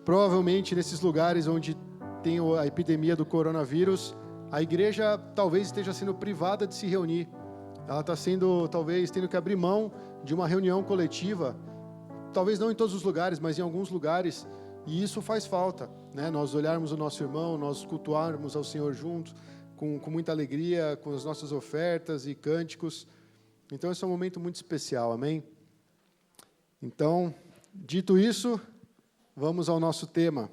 provavelmente nesses lugares onde tem a epidemia do coronavírus, a igreja talvez esteja sendo privada de se reunir. Ela está sendo, talvez, tendo que abrir mão de uma reunião coletiva, talvez não em todos os lugares, mas em alguns lugares, e isso faz falta, né? Nós olharmos o nosso irmão, nós cultuarmos ao Senhor juntos, com muita alegria, com as nossas ofertas e cânticos. Então, esse é um momento muito especial, amém? Então, dito isso, vamos ao nosso tema.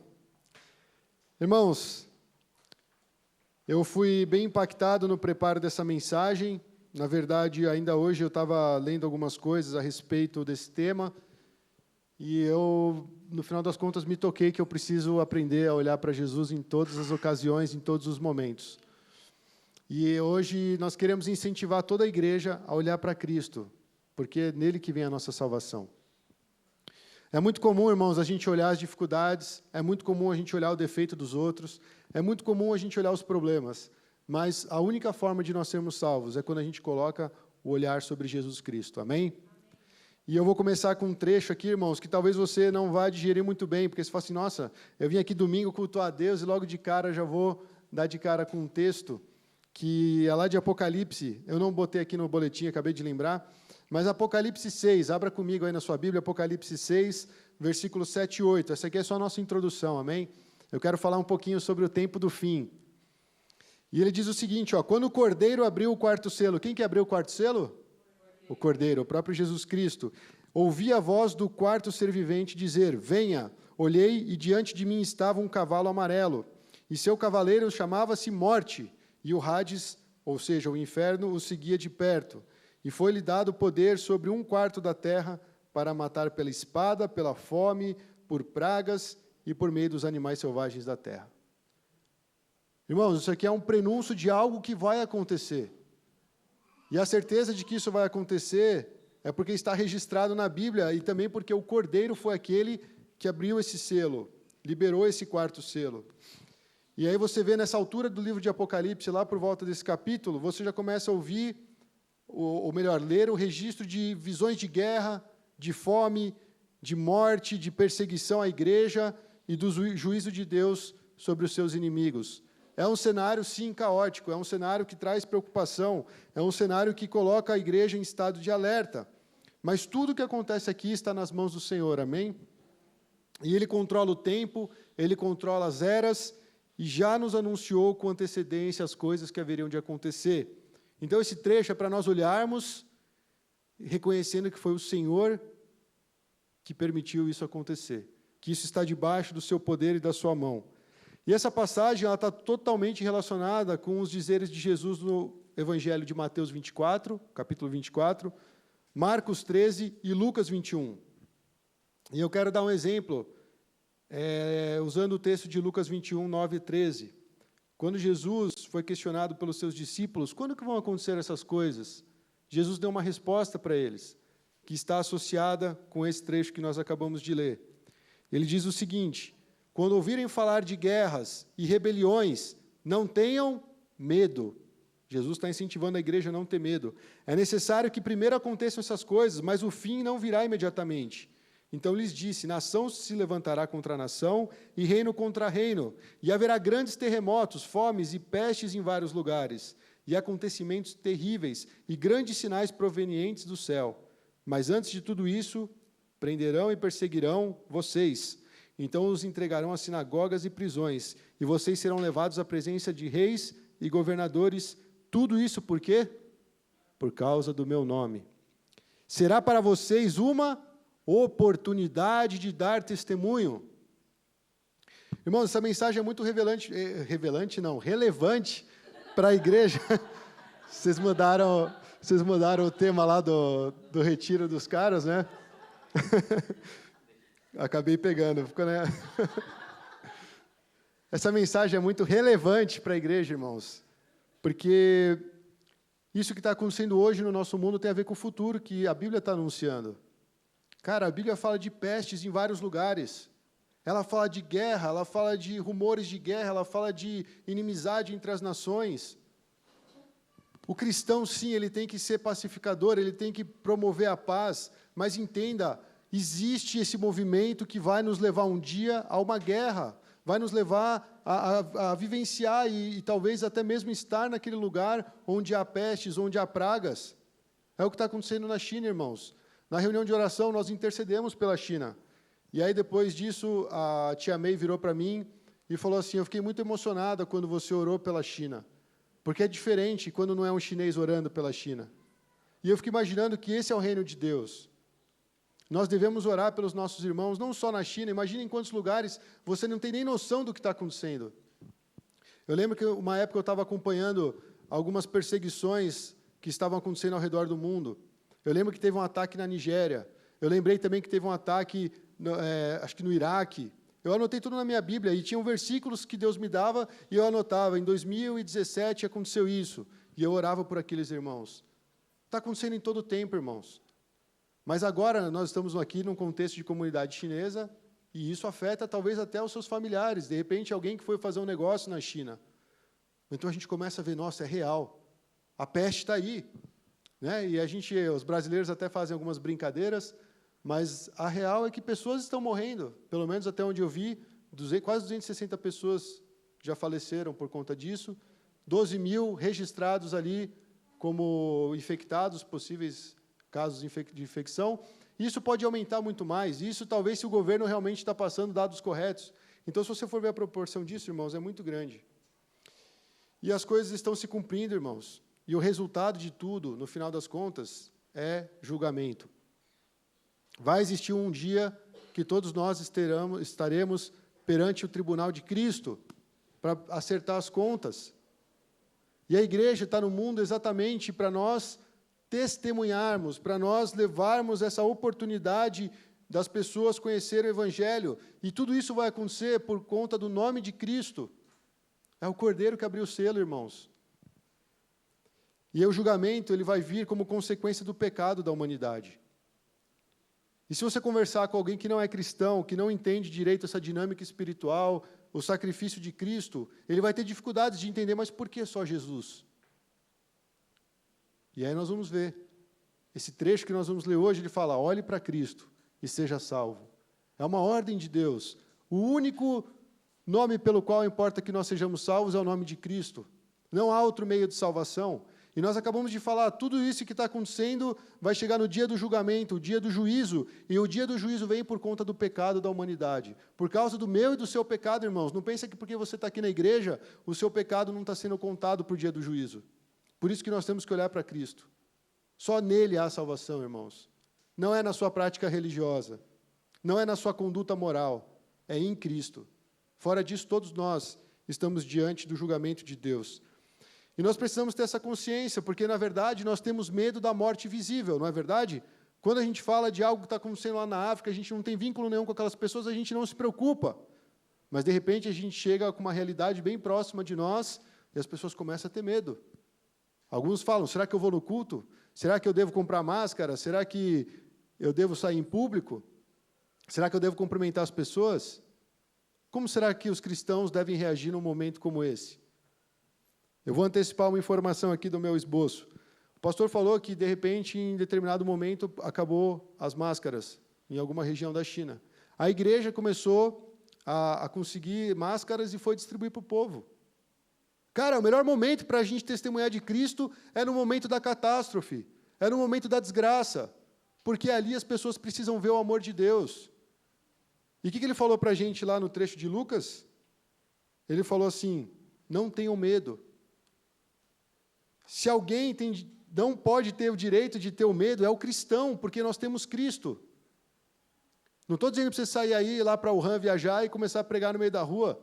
Irmãos, eu fui bem impactado no preparo dessa mensagem. Na verdade, ainda hoje eu estava lendo algumas coisas a respeito desse tema, e eu, no final das contas, me toquei que eu preciso aprender a olhar para Jesus em todas as ocasiões, em todos os momentos. E hoje nós queremos incentivar toda a igreja a olhar para Cristo, porque é nele que vem a nossa salvação. É muito comum, irmãos, a gente olhar as dificuldades, é muito comum a gente olhar o defeito dos outros, é muito comum a gente olhar os problemas, mas a única forma de nós sermos salvos é quando a gente coloca o olhar sobre Jesus Cristo, amém? E eu vou começar com um trecho aqui, irmãos, que talvez você não vá digerir muito bem, porque você fala assim, nossa, eu vim aqui domingo cultuar a Deus e logo de cara já vou dar de cara com um texto que é lá de Apocalipse. Eu não botei aqui no boletim, acabei de lembrar, mas Apocalipse 6, abra comigo aí na sua Bíblia, Apocalipse 6, versículos 7 e 8. Essa aqui é só a nossa introdução, amém? Eu quero falar um pouquinho sobre o tempo do fim. E ele diz o seguinte, ó, quando o Cordeiro abriu o quarto selo, quem que abriu o quarto selo? O Cordeiro, o próprio Jesus Cristo. Ouvi a voz do quarto ser vivente dizer, venha, olhei e diante de mim estava um cavalo amarelo, e seu cavaleiro chamava-se Morte, e o Hades, ou seja, o inferno, o seguia de perto. E foi-lhe dado poder sobre 1/4 da terra para matar pela espada, pela fome, por pragas e por meio dos animais selvagens da terra. Irmãos, isso aqui é um prenúncio de algo que vai acontecer. E a certeza de que isso vai acontecer é porque está registrado na Bíblia e também porque o Cordeiro foi aquele que abriu esse selo, liberou esse quarto selo. E aí você vê nessa altura do livro de Apocalipse, lá por volta desse capítulo, você já começa a ouvir, ou melhor, ler o registro de visões de guerra, de fome, de morte, de perseguição à igreja e do juízo de Deus sobre os seus inimigos. É um cenário, sim, caótico, é um cenário que traz preocupação, é um cenário que coloca a igreja em estado de alerta. Mas tudo o que acontece aqui está nas mãos do Senhor, amém? E Ele controla o tempo, Ele controla as eras, e já nos anunciou com antecedência as coisas que haveriam de acontecer. Então, esse trecho é para nós olharmos, reconhecendo que foi o Senhor que permitiu isso acontecer, que isso está debaixo do seu poder e da sua mão. E essa passagem ela está totalmente relacionada com os dizeres de Jesus no Evangelho de Mateus 24, capítulo 24, Marcos 13 e Lucas 21. E eu quero dar um exemplo, usando o texto de Lucas 21, 9 e 13. Quando Jesus foi questionado pelos seus discípulos, quando que vão acontecer essas coisas? Jesus deu uma resposta para eles, que está associada com esse trecho que nós acabamos de ler. Ele diz o seguinte, quando ouvirem falar de guerras e rebeliões, não tenham medo. Jesus está incentivando a igreja a não ter medo. É necessário que primeiro aconteçam essas coisas, mas o fim não virá imediatamente. Então lhes disse, nação se levantará contra nação e reino contra reino, e haverá grandes terremotos, fomes e pestes em vários lugares, e acontecimentos terríveis e grandes sinais provenientes do céu. Mas antes de tudo isso, prenderão e perseguirão vocês. Então os entregarão às sinagogas e prisões, e vocês serão levados à presença de reis e governadores. Tudo isso por quê? Por causa do meu nome. Será para vocês uma oportunidade de dar testemunho. Irmãos, essa mensagem é muito relevante para a igreja. Vocês mudaram o tema lá do retiro dos caras, né? Acabei pegando, ficou, né? Essa mensagem é muito relevante para a igreja, irmãos, porque isso que está acontecendo hoje no nosso mundo tem a ver com o futuro que a Bíblia está anunciando. Cara, a Bíblia fala de pestes em vários lugares. Ela fala de guerra, ela fala de rumores de guerra, ela fala de inimizade entre as nações. O cristão, sim, ele tem que ser pacificador, ele tem que promover a paz, mas entenda existe esse movimento que vai nos levar um dia a uma guerra, vai nos levar a vivenciar e talvez até mesmo estar naquele lugar onde há pestes, onde há pragas. É o que está acontecendo na China, irmãos. Na reunião de oração, nós intercedemos pela China. E aí, depois disso, a tia May virou para mim e falou assim, eu fiquei muito emocionada quando você orou pela China, porque é diferente quando não é um chinês orando pela China. E eu fico imaginando que esse é o reino de Deus. Nós devemos orar pelos nossos irmãos, não só na China, imagine em quantos lugares você não tem nem noção do que está acontecendo. Eu lembro que uma época eu estava acompanhando algumas perseguições que estavam acontecendo ao redor do mundo. Eu lembro que teve um ataque na Nigéria. Eu lembrei também que teve um ataque, acho que no Iraque. Eu anotei tudo na minha Bíblia, e tinham versículos que Deus me dava, e eu anotava, em 2017 aconteceu isso, e eu orava por aqueles irmãos. Está acontecendo em todo o tempo, irmãos. Mas agora nós estamos aqui num contexto de comunidade chinesa, e isso afeta talvez até os seus familiares. De repente, alguém que foi fazer um negócio na China. Então a gente começa a ver, nossa, é real. A peste está aí. Né? E os brasileiros até fazem algumas brincadeiras, mas a real é que pessoas estão morrendo. Pelo menos até onde eu vi, quase 260 pessoas já faleceram por conta disso. 12 mil registrados ali como infectados, possíveis casos de infecção. Isso pode aumentar muito mais. Isso talvez se o governo realmente está passando dados corretos. Então, se você for ver a proporção disso, irmãos, é muito grande. E as coisas estão se cumprindo, irmãos. E o resultado de tudo, no final das contas, é julgamento. Vai existir um dia que todos nós estaremos perante o tribunal de Cristo para acertar as contas. E a igreja está no mundo exatamente para nós testemunharmos, para nós levarmos essa oportunidade das pessoas conhecerem o Evangelho. E tudo isso vai acontecer por conta do nome de Cristo. É o Cordeiro que abriu o selo, irmãos. E o julgamento ele vai vir como consequência do pecado da humanidade. E se você conversar com alguém que não é cristão, que não entende direito essa dinâmica espiritual, o sacrifício de Cristo, ele vai ter dificuldades de entender, mas por que só Jesus? E aí nós vamos ver. Esse trecho que nós vamos ler hoje, ele fala, olhe para Cristo e seja salvo. É uma ordem de Deus. O único nome pelo qual importa que nós sejamos salvos é o nome de Cristo. Não há outro meio de salvação. E nós acabamos de falar, tudo isso que está acontecendo vai chegar no dia do julgamento, o dia do juízo. E o dia do juízo vem por conta do pecado da humanidade. Por causa do meu e do seu pecado, irmãos. Não pense que porque você está aqui na igreja, o seu pecado não está sendo contado para o dia do juízo. Por isso que nós temos que olhar para Cristo. Só nele há salvação, irmãos. Não é na sua prática religiosa. Não é na sua conduta moral. É em Cristo. Fora disso, todos nós estamos diante do julgamento de Deus. E nós precisamos ter essa consciência, porque, na verdade, nós temos medo da morte visível, não é verdade? Quando a gente fala de algo que está acontecendo lá na África, a gente não tem vínculo nenhum com aquelas pessoas, a gente não se preocupa. Mas, de repente, a gente chega com uma realidade bem próxima de nós e as pessoas começam a ter medo. Alguns falam, será que eu vou no culto? Será que eu devo comprar máscara? Será que eu devo sair em público? Será que eu devo cumprimentar as pessoas? Como será que os cristãos devem reagir num momento como esse? Eu vou antecipar uma informação aqui do meu esboço. O pastor falou que, de repente, em determinado momento, acabou as máscaras em alguma região da China. A igreja começou a conseguir máscaras e foi distribuir para o povo. Cara, o melhor momento para a gente testemunhar de Cristo é no momento da catástrofe, é no momento da desgraça, porque ali as pessoas precisam ver o amor de Deus. E o que ele falou para a gente lá no trecho de Lucas? Ele falou assim, não tenham medo. Se alguém não pode ter o direito de ter o medo, é o cristão, porque nós temos Cristo. Não estou dizendo para você sair aí lá para Wuhan viajar e começar a pregar no meio da rua.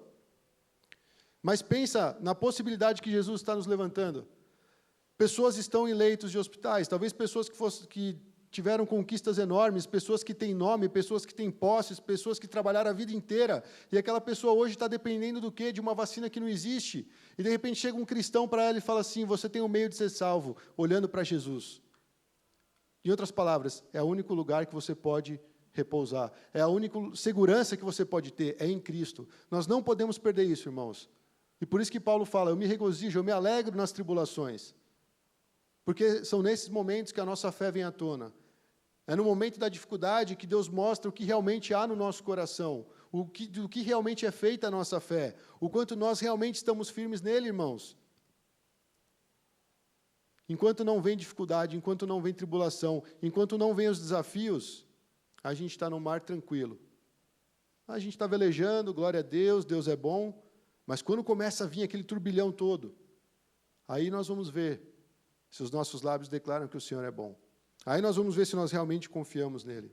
Mas pensa na possibilidade que Jesus está nos levantando. Pessoas estão em leitos de hospitais, talvez pessoas que tiveram conquistas enormes, pessoas que têm nome, pessoas que têm posses, pessoas que trabalharam a vida inteira, e aquela pessoa hoje está dependendo do quê? De uma vacina que não existe. E, de repente, chega um cristão para ela e fala assim, você tem um meio de ser salvo, olhando para Jesus. Em outras palavras, é o único lugar que você pode repousar, é a única segurança que você pode ter, é em Cristo. Nós não podemos perder isso, irmãos. E por isso que Paulo fala, eu me regozijo, eu me alegro nas tribulações. Porque são nesses momentos que a nossa fé vem à tona. É no momento da dificuldade que Deus mostra o que realmente há no nosso coração, do que realmente é feita a nossa fé, o quanto nós realmente estamos firmes nele, irmãos. Enquanto não vem dificuldade, enquanto não vem tribulação, enquanto não vem os desafios, a gente está no mar tranquilo. A gente está velejando, glória a Deus, Deus é bom, mas quando começa a vir aquele turbilhão todo, aí nós vamos ver se os nossos lábios declaram que o Senhor é bom. Aí nós vamos ver se nós realmente confiamos nele.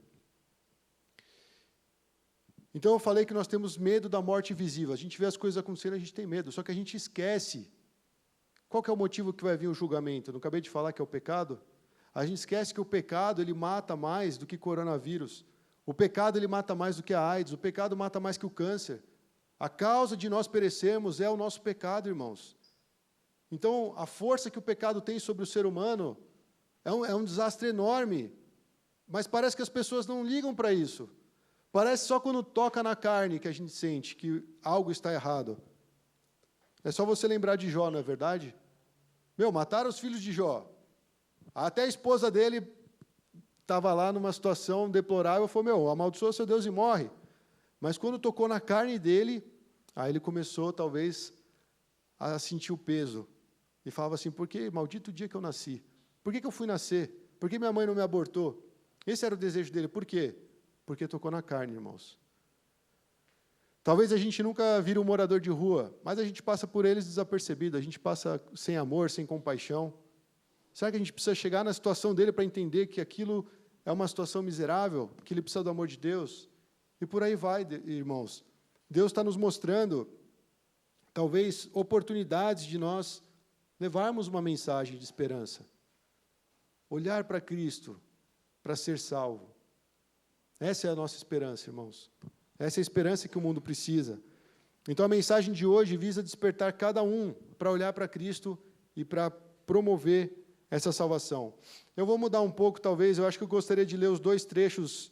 Então eu falei que nós temos medo da morte visível. A gente vê as coisas acontecendo, a gente tem medo, só que a gente esquece. Qual que é o motivo que vai vir o julgamento? Eu não acabei de falar que é o pecado? A gente esquece que o pecado, ele mata mais do que coronavírus. O pecado, ele mata mais do que a AIDS. O pecado mata mais que o câncer. A causa de nós perecermos é o nosso pecado, irmãos. Então, a força que o pecado tem sobre o ser humano é um desastre enorme. Mas parece que as pessoas não ligam para isso. Parece só quando toca na carne que a gente sente que algo está errado. É só você lembrar de Jó, não é verdade? Mataram os filhos de Jó. Até a esposa dele estava lá numa situação deplorável, falou, amaldiçoa seu Deus e morre. Mas quando tocou na carne dele, aí ele começou, talvez, a sentir o peso. E falava assim, por que maldito dia que eu nasci? Por que eu fui nascer? Por que minha mãe não me abortou? Esse era o desejo dele. Por quê? Porque tocou na carne, irmãos. Talvez a gente nunca vire um morador de rua, mas a gente passa por eles desapercebido, a gente passa sem amor, sem compaixão. Será que a gente precisa chegar na situação dele para entender que aquilo é uma situação miserável, que ele precisa do amor de Deus? E por aí vai, irmãos. Deus está nos mostrando, talvez, oportunidades de nós levarmos uma mensagem de esperança. Olhar para Cristo, para ser salvo. Essa é a nossa esperança, irmãos. Essa é a esperança que o mundo precisa. Então, a mensagem de hoje visa despertar cada um para olhar para Cristo e para promover essa salvação. Eu vou mudar um pouco, talvez, eu acho que eu gostaria de ler os 2 trechos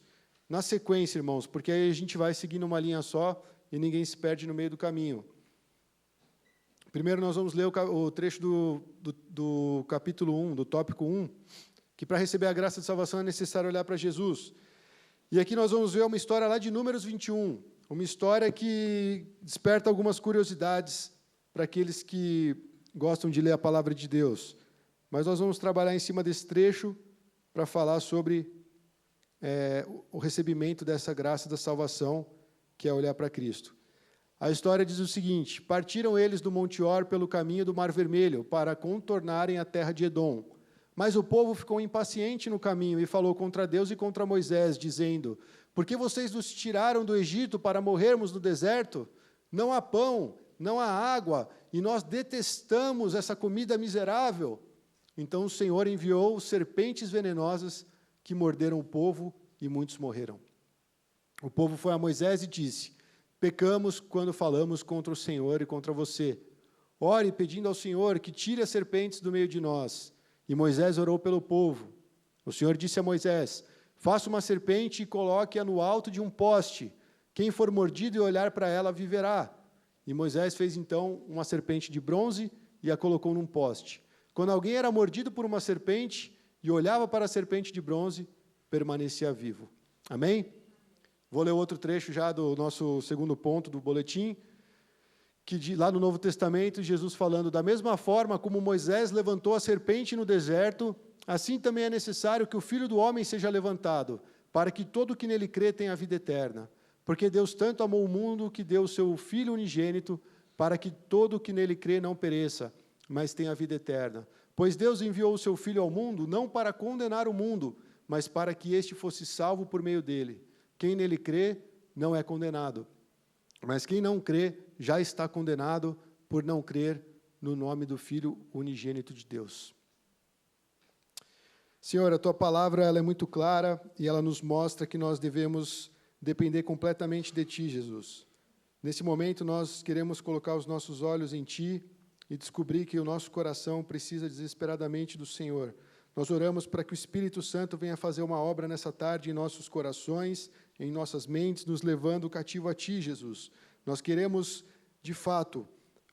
na sequência, irmãos, porque aí a gente vai seguindo uma linha só e ninguém se perde no meio do caminho. Primeiro nós vamos ler o trecho do capítulo 1, do tópico 1, que para receber a graça de salvação é necessário olhar para Jesus. E aqui nós vamos ver uma história lá de Números 21, uma história que desperta algumas curiosidades para aqueles que gostam de ler a palavra de Deus. Mas nós vamos trabalhar em cima desse trecho para falar sobre o recebimento dessa graça da salvação, que é olhar para Cristo. A história diz o seguinte: partiram eles do Monte Or pelo caminho do Mar Vermelho, para contornarem a terra de Edom. Mas o povo ficou impaciente no caminho e falou contra Deus e contra Moisés, dizendo, por que vocês nos tiraram do Egito para morrermos no deserto? Não há pão, não há água, e nós detestamos essa comida miserável. Então o Senhor enviou serpentes venenosas que morderam o povo e muitos morreram. O povo foi a Moisés e disse, pecamos quando falamos contra o Senhor e contra você. Ore pedindo ao Senhor que tire as serpentes do meio de nós. E Moisés orou pelo povo. O Senhor disse a Moisés, faça uma serpente e coloque-a no alto de um poste. Quem for mordido e olhar para ela viverá. E Moisés fez então uma serpente de bronze e a colocou num poste. Quando alguém era mordido por uma serpente e olhava para a serpente de bronze, permanecia vivo. Amém? Vou ler outro trecho já do nosso segundo ponto do boletim, que lá no Novo Testamento, Jesus falando, da mesma forma como Moisés levantou a serpente no deserto, assim também é necessário que o Filho do Homem seja levantado, para que todo o que nele crê tenha a vida eterna. Porque Deus tanto amou o mundo que deu o seu Filho unigênito, para que todo o que nele crê não pereça, mas tenha a vida eterna. Pois Deus enviou o seu Filho ao mundo, não para condenar o mundo, mas para que este fosse salvo por meio dele. Quem nele crê não é condenado, mas quem não crê já está condenado por não crer no nome do Filho unigênito de Deus. Senhor, a Tua palavra ela é muito clara e ela nos mostra que nós devemos depender completamente de Ti, Jesus. Nesse momento, nós queremos colocar os nossos olhos em Ti e descobrir que o nosso coração precisa desesperadamente do Senhor. Nós oramos para que o Espírito Santo venha fazer uma obra nessa tarde em nossos corações, em nossas mentes, nos levando cativo a Ti, Jesus. Nós queremos, de fato,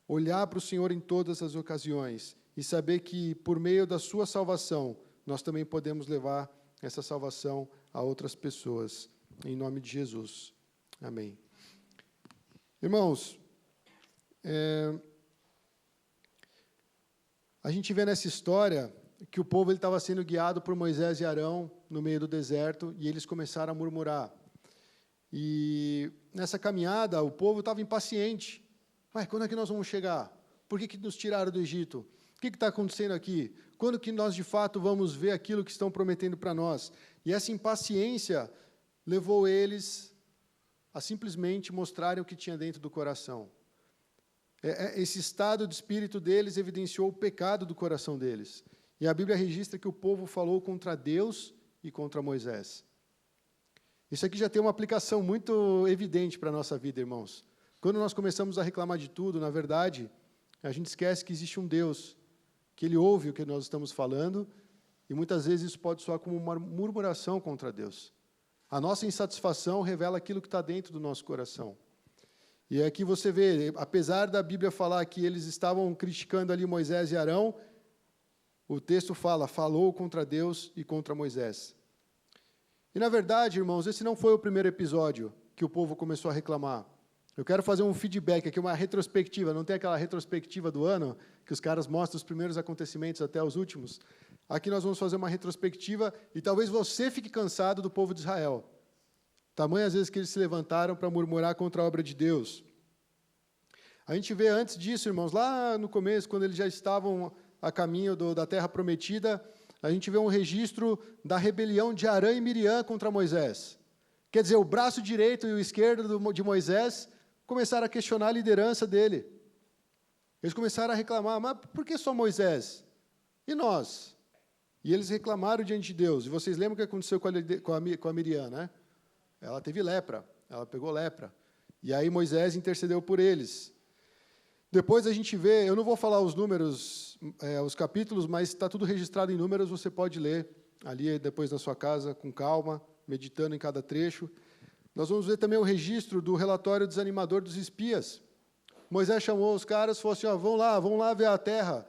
olhar para o Senhor em todas as ocasiões e saber que, por meio da sua salvação, nós também podemos levar essa salvação a outras pessoas, em nome de Jesus. Amém. Irmãos, a gente vê nessa história que o povo estava sendo guiado por Moisés e Arão no meio do deserto, e eles começaram a murmurar. E nessa caminhada, o povo estava impaciente. Ué, quando é que nós vamos chegar? Por que nos tiraram do Egito? O que está acontecendo aqui? Quando que nós, de fato, vamos ver aquilo que estão prometendo para nós? E essa impaciência levou eles a simplesmente mostrarem o que tinha dentro do coração. Esse estado de espírito deles evidenciou o pecado do coração deles. E a Bíblia registra que o povo falou contra Deus e contra Moisés. Isso aqui já tem uma aplicação muito evidente para a nossa vida, irmãos. Quando nós começamos a reclamar de tudo, na verdade, a gente esquece que existe um Deus, que Ele ouve o que nós estamos falando, e muitas vezes isso pode soar como uma murmuração contra Deus. A nossa insatisfação revela aquilo que está dentro do nosso coração. E aqui você vê, apesar da Bíblia falar que eles estavam criticando ali Moisés e Arão, o texto fala, falou contra Deus e contra Moisés. E, na verdade, irmãos, esse não foi o primeiro episódio que o povo começou a reclamar. Eu quero fazer um feedback aqui, uma retrospectiva. Não tem aquela retrospectiva do ano, que os caras mostram os primeiros acontecimentos até os últimos? Aqui nós vamos fazer uma retrospectiva e talvez você fique cansado do povo de Israel. Tamanhas vezes que eles se levantaram para murmurar contra a obra de Deus. A gente vê antes disso, irmãos, lá no começo, quando eles já estavam a caminho da terra prometida, a gente vê um registro da rebelião de Arã e Miriam contra Moisés. Quer dizer, o braço direito e o esquerdo de Moisés começaram a questionar a liderança dele. Eles começaram a reclamar, mas por que só Moisés? E nós? E eles reclamaram diante de Deus. E vocês lembram o que aconteceu com a Miriam, né? Ela teve lepra, ela pegou lepra. E aí Moisés intercedeu por eles. Depois a gente vê, eu não vou falar os números, os capítulos, mas está tudo registrado em números, você pode ler ali depois na sua casa, com calma, meditando em cada trecho. Nós vamos ver também o registro do relatório desanimador dos espias. Moisés chamou os caras e falou assim, vão lá ver a terra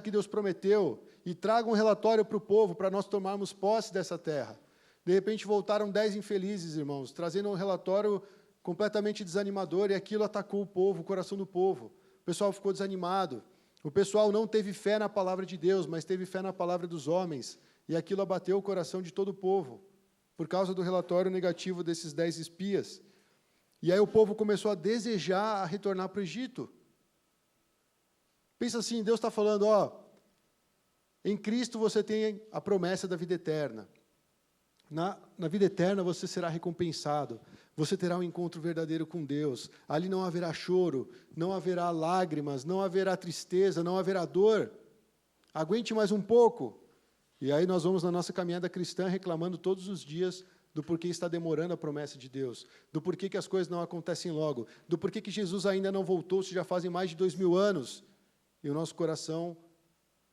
que Deus prometeu, e tragam um relatório para o povo, para nós tomarmos posse dessa terra. De repente voltaram 10 infelizes, irmãos, trazendo um relatório completamente desanimador, e aquilo atacou o povo, o coração do povo. O pessoal ficou desanimado. O pessoal não teve fé na palavra de Deus, mas teve fé na palavra dos homens. E aquilo abateu o coração de todo o povo, por causa do relatório negativo desses 10 espias. E aí o povo começou a desejar retornar para o Egito. Pensa assim, Deus está falando, em Cristo você tem a promessa da vida eterna. Na vida eterna você será recompensado. Você terá um encontro verdadeiro com Deus. Ali não haverá choro, não haverá lágrimas, não haverá tristeza, não haverá dor. Aguente mais um pouco. E aí nós vamos na nossa caminhada cristã reclamando todos os dias do porquê está demorando a promessa de Deus, do porquê que as coisas não acontecem logo, do porquê que Jesus ainda não voltou, se já fazem mais de 2000 anos. E o nosso coração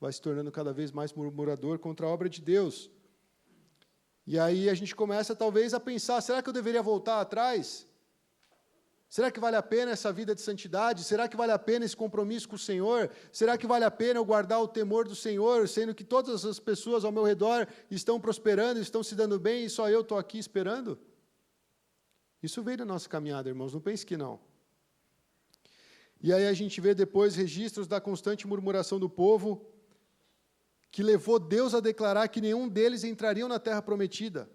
vai se tornando cada vez mais murmurador contra a obra de Deus. E aí a gente começa, talvez, a pensar, será que eu deveria voltar atrás? Será que vale a pena essa vida de santidade? Será que vale a pena esse compromisso com o Senhor? Será que vale a pena eu guardar o temor do Senhor, sendo que todas as pessoas ao meu redor estão prosperando, estão se dando bem, e só eu estou aqui esperando? Isso veio da nossa caminhada, irmãos, não pense que não. E aí a gente vê depois registros da constante murmuração do povo, que levou Deus a declarar que nenhum deles entrariam na terra prometida.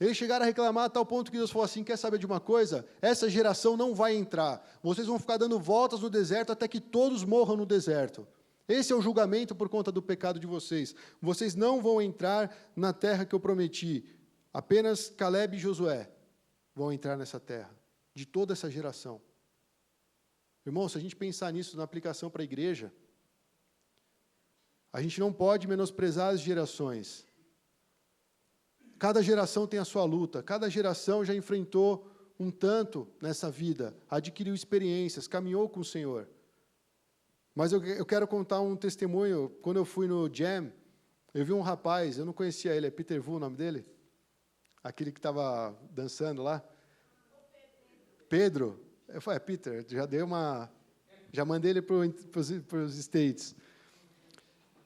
Eles chegaram a reclamar a tal ponto que Deus falou assim, quer saber de uma coisa? Essa geração não vai entrar. Vocês vão ficar dando voltas no deserto até que todos morram no deserto. Esse é o julgamento por conta do pecado de vocês. Vocês não vão entrar na terra que eu prometi. Apenas Caleb e Josué vão entrar nessa terra, de toda essa geração. Irmão, se a gente pensar nisso na aplicação para a igreja, a gente não pode menosprezar as gerações. Cada geração tem a sua luta, cada geração já enfrentou um tanto nessa vida, adquiriu experiências, caminhou com o Senhor. Mas eu quero contar um testemunho. Quando eu fui no Jam, eu vi um rapaz, eu não conhecia ele, é Peter Vu o nome dele? Aquele que estava dançando lá? Pedro. Eu falei, Peter, já mandei ele para os States.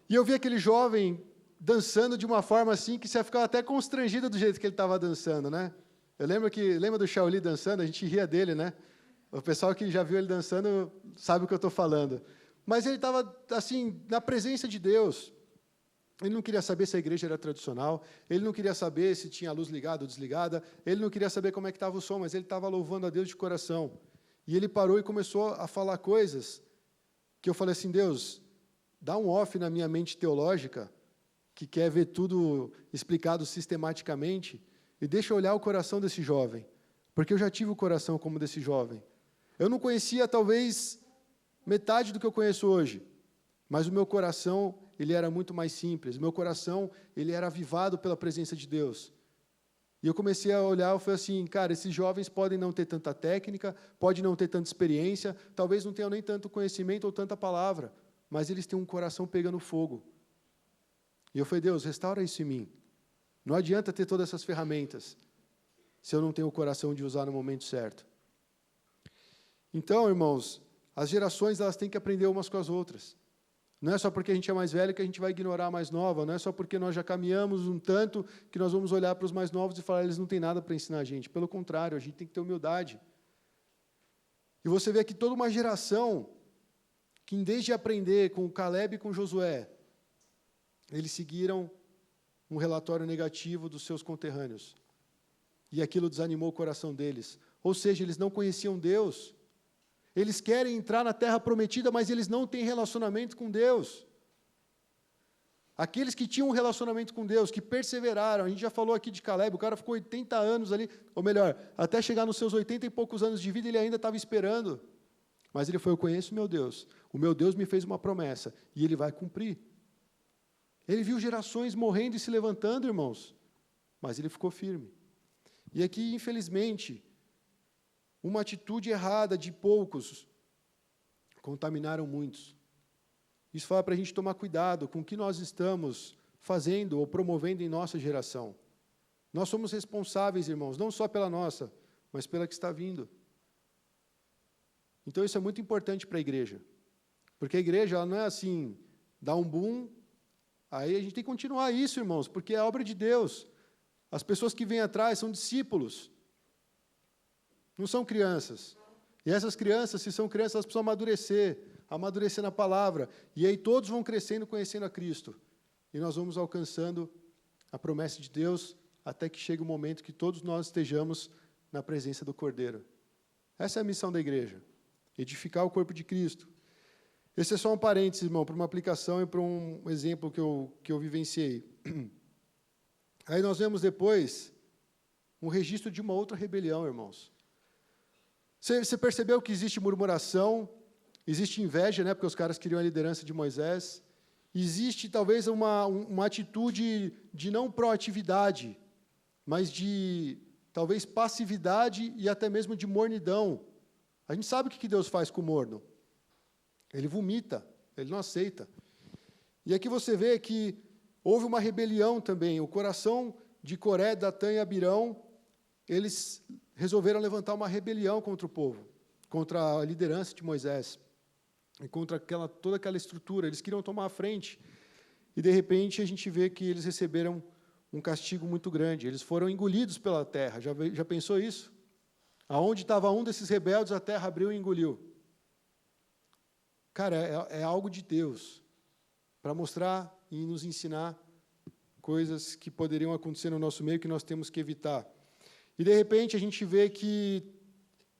E eu vi aquele jovem dançando de uma forma assim que você ficava até constrangido do jeito que ele estava dançando, né? Lembra do Shaolin dançando? A gente ria dele, né? O pessoal que já viu ele dançando sabe o que eu estou falando. Mas ele estava, assim, na presença de Deus. Ele não queria saber se a igreja era tradicional, ele não queria saber se tinha a luz ligada ou desligada, ele não queria saber como é que estava o som, mas ele estava louvando a Deus de coração. E ele parou e começou a falar coisas que eu falei assim, Deus, dá um off na minha mente teológica, que quer ver tudo explicado sistematicamente, e deixa eu olhar o coração desse jovem, porque eu já tive o coração como desse jovem. Eu não conhecia, talvez, metade do que eu conheço hoje, mas o meu coração, ele era muito mais simples. O meu coração, ele era avivado pela presença de Deus. E eu comecei a olhar e falei assim, cara, esses jovens podem não ter tanta técnica, podem não ter tanta experiência, talvez não tenham nem tanto conhecimento ou tanta palavra, mas eles têm um coração pegando fogo. E eu falei, Deus, restaura isso em mim. Não adianta ter todas essas ferramentas, se eu não tenho o coração de usar no momento certo. Então, irmãos, as gerações elas têm que aprender umas com as outras. Não é só porque a gente é mais velho que a gente vai ignorar a mais nova, não é só porque nós já caminhamos um tanto que nós vamos olhar para os mais novos e falar, eles não têm nada para ensinar a gente. Pelo contrário, a gente tem que ter humildade. E você vê aqui toda uma geração que, em vez de aprender com o Caleb e com Josué, eles seguiram um relatório negativo dos seus conterrâneos. E aquilo desanimou o coração deles. Ou seja, eles não conheciam Deus. Eles querem entrar na terra prometida, mas eles não têm relacionamento com Deus. Aqueles que tinham um relacionamento com Deus, que perseveraram, a gente já falou aqui de Caleb, o cara ficou 80 anos ali, ou melhor, até chegar nos seus 80 e poucos anos de vida, ele ainda estava esperando. Mas ele foi, eu conheço o meu Deus me fez uma promessa, e ele vai cumprir. Ele viu gerações morrendo e se levantando, irmãos, mas ele ficou firme. E aqui, infelizmente, uma atitude errada de poucos contaminaram muitos. Isso fala para a gente tomar cuidado com o que nós estamos fazendo ou promovendo em nossa geração. Nós somos responsáveis, irmãos, não só pela nossa, mas pela que está vindo. Então isso é muito importante para a igreja. Porque a igreja ela não é assim, dá um boom, aí a gente tem que continuar isso, irmãos, porque é a obra de Deus. As pessoas que vêm atrás são discípulos. Não são crianças. E essas crianças, se são crianças, elas precisam amadurecer na palavra. E aí todos vão crescendo, conhecendo a Cristo. E nós vamos alcançando a promessa de Deus até que chegue o momento que todos nós estejamos na presença do Cordeiro. Essa é a missão da igreja. Edificar o corpo de Cristo. Esse é só um parênteses, irmão, para uma aplicação e para um exemplo que eu vivenciei. Aí nós vemos depois um registro de uma outra rebelião, irmãos. Você percebeu que existe murmuração, existe inveja, né, porque os caras queriam a liderança de Moisés. Existe, talvez, uma atitude de não proatividade, mas de, talvez, passividade e até mesmo de mornidão. A gente sabe o que Deus faz com o morno. Ele vomita, ele não aceita. E aqui você vê que houve uma rebelião também. O coração de Coré, Datã e Abirão, eles resolveram levantar uma rebelião contra o povo, contra a liderança de Moisés, e contra toda aquela estrutura. Eles queriam tomar a frente, e de repente a gente vê que eles receberam um castigo muito grande. Eles foram engolidos pela terra. Já pensou isso? Aonde estava um desses rebeldes, a terra abriu e engoliu. Cara, é algo de Deus, para mostrar e nos ensinar coisas que poderiam acontecer no nosso meio que nós temos que evitar. E, de repente, a gente vê que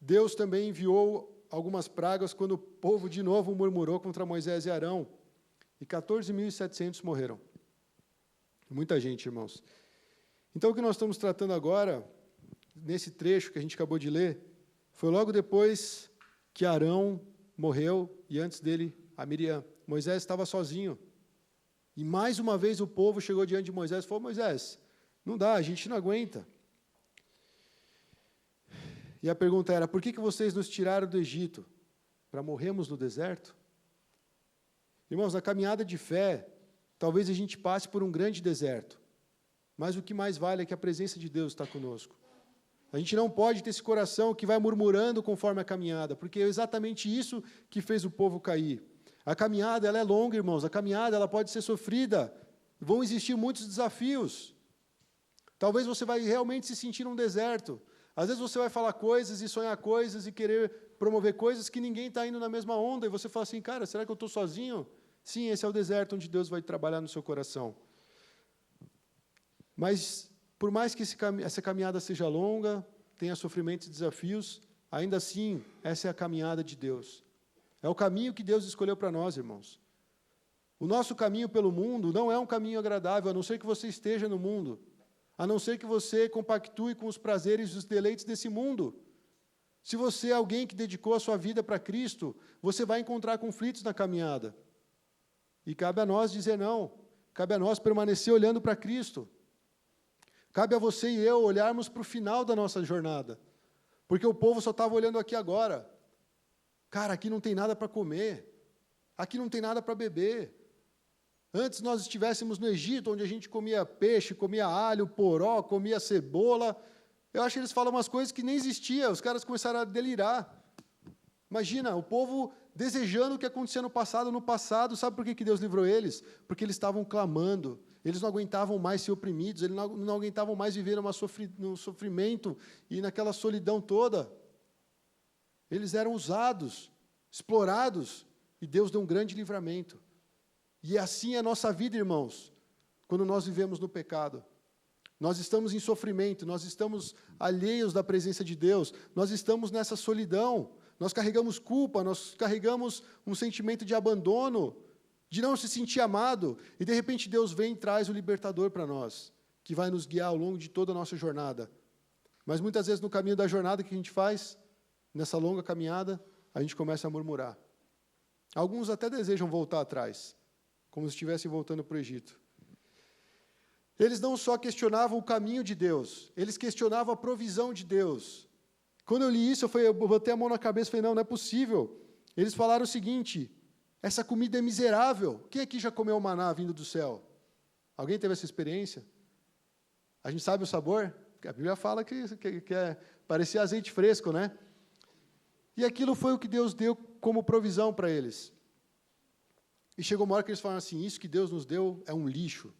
Deus também enviou algumas pragas quando o povo, de novo, murmurou contra Moisés e Arão. E 14.700 morreram. Muita gente, irmãos. Então, o que nós estamos tratando agora, nesse trecho que a gente acabou de ler, foi logo depois que Arão morreu e, antes dele, a Miriam. Moisés estava sozinho. E, mais uma vez, o povo chegou diante de Moisés e falou, Moisés, não dá, a gente não aguenta. E a pergunta era, por que vocês nos tiraram do Egito? Para morrermos no deserto? Irmãos, na caminhada de fé, talvez a gente passe por um grande deserto, mas o que mais vale é que a presença de Deus está conosco. A gente não pode ter esse coração que vai murmurando conforme a caminhada, porque é exatamente isso que fez o povo cair. A caminhada ela é longa, irmãos, a caminhada ela pode ser sofrida, vão existir muitos desafios. Talvez você vai realmente se sentir num deserto. Às vezes você vai falar coisas e sonhar coisas e querer promover coisas que ninguém está indo na mesma onda, e você fala assim, cara, será que eu estou sozinho? Sim, esse é o deserto onde Deus vai trabalhar no seu coração. Mas, por mais que essa caminhada seja longa, tenha sofrimentos e desafios, ainda assim, essa é a caminhada de Deus. É o caminho que Deus escolheu para nós, irmãos. O nosso caminho pelo mundo não é um caminho agradável, a não ser que você esteja no mundo, a não ser que você compactue com os prazeres e os deleites desse mundo. Se você é alguém que dedicou a sua vida para Cristo, você vai encontrar conflitos na caminhada. E cabe a nós dizer não, cabe a nós permanecer olhando para Cristo. Cabe a você e eu olharmos para o final da nossa jornada, porque o povo só estava olhando aqui agora. Cara, aqui não tem nada para comer, aqui não tem nada para beber. Antes nós estivéssemos no Egito, onde a gente comia peixe, comia alho, poró, comia cebola. Eu acho que eles falam umas coisas que nem existiam, os caras começaram a delirar. Imagina, o povo desejando o que acontecia no passado, sabe por que Deus livrou eles? Porque eles estavam clamando, eles não aguentavam mais ser oprimidos, eles não aguentavam mais viver no sofrimento e naquela solidão toda. Eles eram usados, explorados, e Deus deu um grande livramento. E assim é a nossa vida, irmãos, quando nós vivemos no pecado. Nós estamos em sofrimento, nós estamos alheios da presença de Deus, nós estamos nessa solidão, nós carregamos culpa, nós carregamos um sentimento de abandono, de não se sentir amado, e de repente Deus vem e traz o libertador para nós, que vai nos guiar ao longo de toda a nossa jornada. Mas muitas vezes no caminho da jornada que a gente faz, nessa longa caminhada, a gente começa a murmurar. Alguns até desejam voltar atrás, como se estivessem voltando para o Egito. Eles não só questionavam o caminho de Deus, eles questionavam a provisão de Deus. Quando eu li isso, eu botei a mão na cabeça e falei, não é possível. Eles falaram o seguinte, essa comida é miserável. Quem aqui já comeu maná vindo do céu? Alguém teve essa experiência? A gente sabe o sabor? A Bíblia fala que parecia azeite fresco, né? E aquilo foi o que Deus deu como provisão para eles. E chegou uma hora que eles falaram assim, isso que Deus nos deu é um lixo.